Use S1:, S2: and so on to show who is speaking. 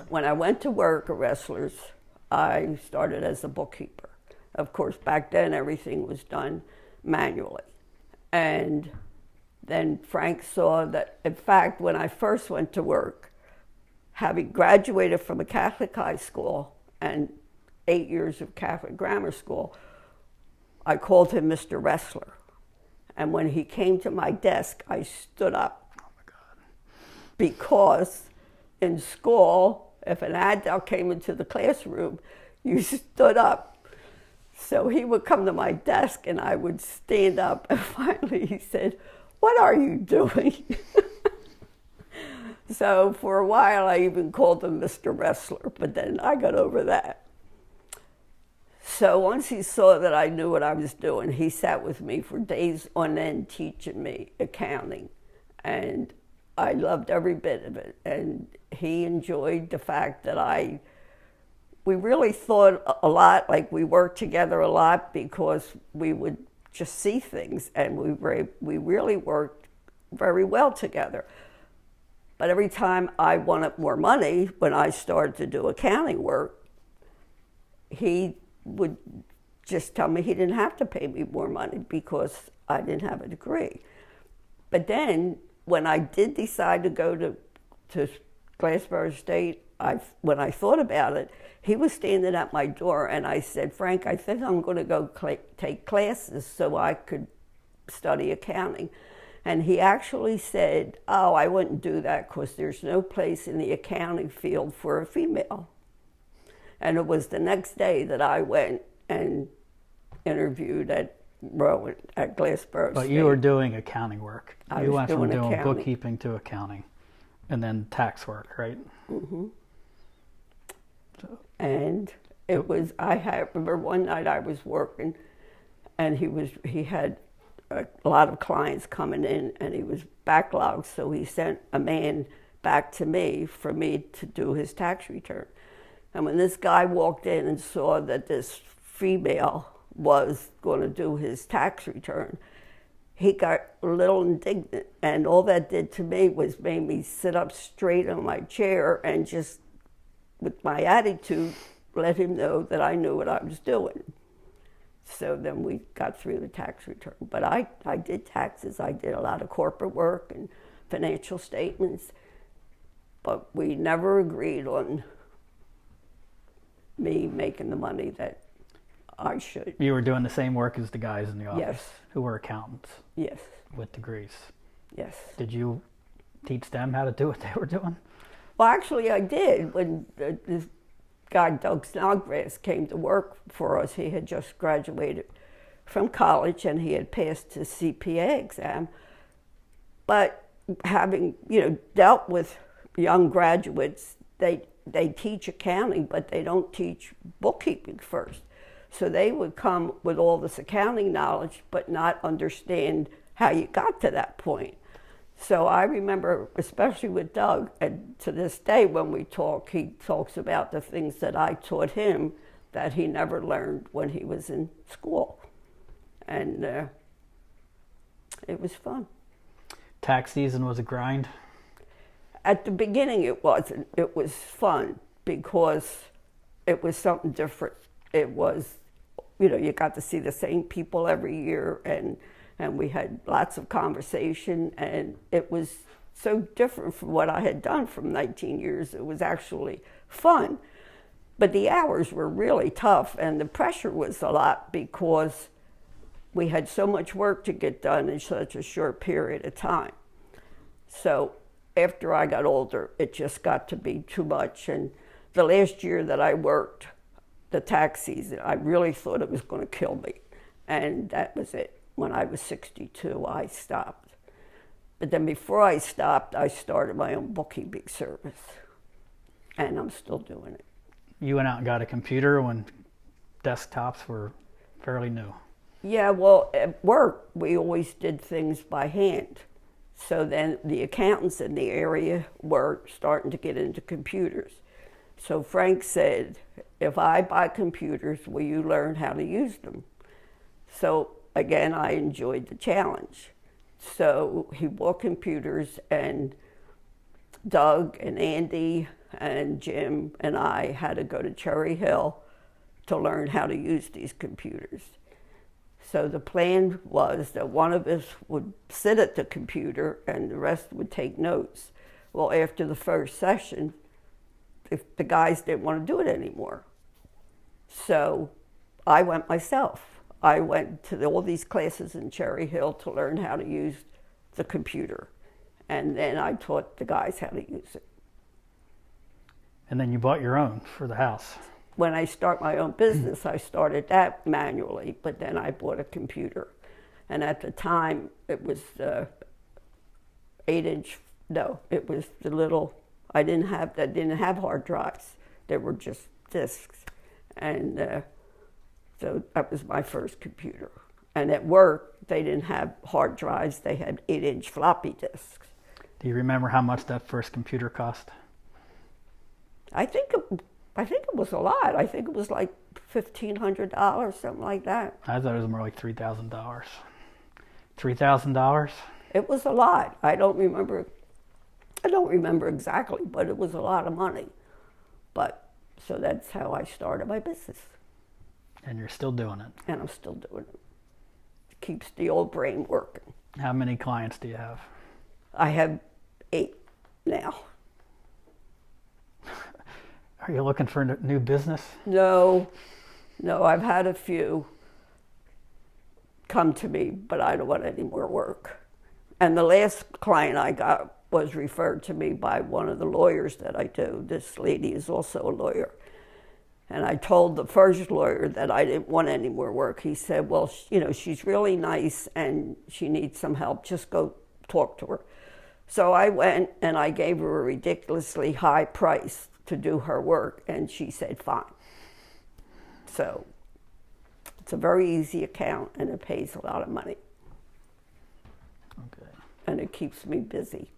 S1: when I went to work at Wrestlers, I started as a bookkeeper. Of course, back then everything was done manually. And then Frank saw that, in fact, when I first went to work, having graduated from a Catholic high school and 8 years of Catholic grammar school, I called him Mr. Wrestler. And when he came to my desk, I stood up.
S2: Oh my God.
S1: Because in school, if an adult came into the classroom, you stood up. So he would come to my desk and I would stand up, and finally he said, "What are you doing?" So for a while I even called him Mr. Wrestler, but then I got over that. So once he saw that I knew what I was doing, he sat with me for days on end teaching me accounting. And I loved every bit of it. And he enjoyed the fact that we really thought a lot, like we worked together a lot because we would just see things, and we really worked very well together. But every time I wanted more money, when I started to do accounting work, he would just tell me he didn't have to pay me more money because I didn't have a degree. But then when I did decide to go to Glassboro State, when I thought about it, he was standing at my door and I said, "Frank, I think I'm going to go take classes so I could study accounting." And he actually said, "Oh, I wouldn't do that because there's no place in the accounting field for a female." And it was the next day that I went and interviewed at Rowan at Glassboro State.
S2: But you were doing accounting work. You went from doing
S1: accounting.
S2: bookkeeping to accounting, and then tax work, right?
S1: Mm-hmm.
S2: So,
S1: And it was, I remember one night I was working, and he had a lot of clients coming in, and he was backlogged, so he sent a man back to me for me to do his tax return. And when this guy walked in and saw that this female was going to do his tax return, he got a little indignant, and all that did to me was made me sit up straight on my chair and just, with my attitude, let him know that I knew what I was doing. So then we got through the tax return. But I did taxes. I did a lot of corporate work and financial statements. But we never agreed on me making the money that I should.
S2: you were doing the same work as the guys in the office
S1: Yes.
S2: who were accountants
S1: Yes,
S2: with degrees.
S1: yes.
S2: Did you teach them how to do what they were doing?
S1: Well, actually, I did. When this guy, Doug Snodgrass, came to work for us, he had just graduated from college and he had passed his CPA exam. But having, dealt with young graduates, they teach accounting, but they don't teach bookkeeping first. So they would come with all this accounting knowledge, but not understand how you got to that point. So I remember, especially with Doug, and to this day when we talk, he talks about the things that I taught him that he never learned when he was in school. And it was fun.
S2: Tax season was a grind.
S1: At the beginning it wasn't. It was fun because it was something different. It was, you got to see the same people every year, and we had lots of conversation, and it was so different from what I had done from 19 years. It was actually fun. But the hours were really tough, and the pressure was a lot because we had so much work to get done in such a short period of time. So after I got older, it just got to be too much. And the last year that I worked the tax season, I really thought it was going to kill me. And that was it. When I was 62, I stopped. But then before I stopped, I started my own bookkeeping service. And I'm still doing it.
S2: You went out and got a computer when desktops were fairly new.
S1: Yeah, well, at work, we always did things by hand. So then the accountants in the area were starting to get into computers. So Frank said, "If I buy computers, will you learn how to use them?" So again, I enjoyed the challenge. So he bought computers, and Doug and Andy and Jim and I had to go to Cherry Hill to learn how to use these computers. So the plan was that one of us would sit at the computer and the rest would take notes. Well, after the first session, the guys didn't want to do it anymore. So I went myself. I went to all these classes in Cherry Hill to learn how to use the computer. And then I taught the guys how to use it.
S2: And then you bought your own for the house.
S1: When I start my own business, I started that manually, but then I bought a computer. And at the time, it was 8-inch, no, it was the little, I didn't have hard drives. They were just discs. And so that was my first computer. And at work, they didn't have hard drives, they had 8-inch floppy disks.
S2: Do you remember how much that first computer cost?
S1: I think it was a lot. I think it was like $1,500, something like that.
S2: I thought it was more like $3,000. $3,000?
S1: It was a lot. I don't remember exactly, but it was a lot of money. But so that's how I started my business.
S2: And you're still doing it.
S1: And I'm still doing it. It keeps the old brain working.
S2: How many clients do you have?
S1: I have 8 now.
S2: Are you looking for a new business?
S1: No, I've had a few come to me, but I don't want any more work. And the last client I got was referred to me by one of the lawyers that I do. This lady is also a lawyer. And I told the first lawyer that I didn't want any more work. He said, well, she's really nice and she needs some help. Just go talk to her. So I went and I gave her a ridiculously high price to do her work, and she said, fine. So it's a very easy account, and it pays a lot of money.
S2: Okay.
S1: And it keeps me busy.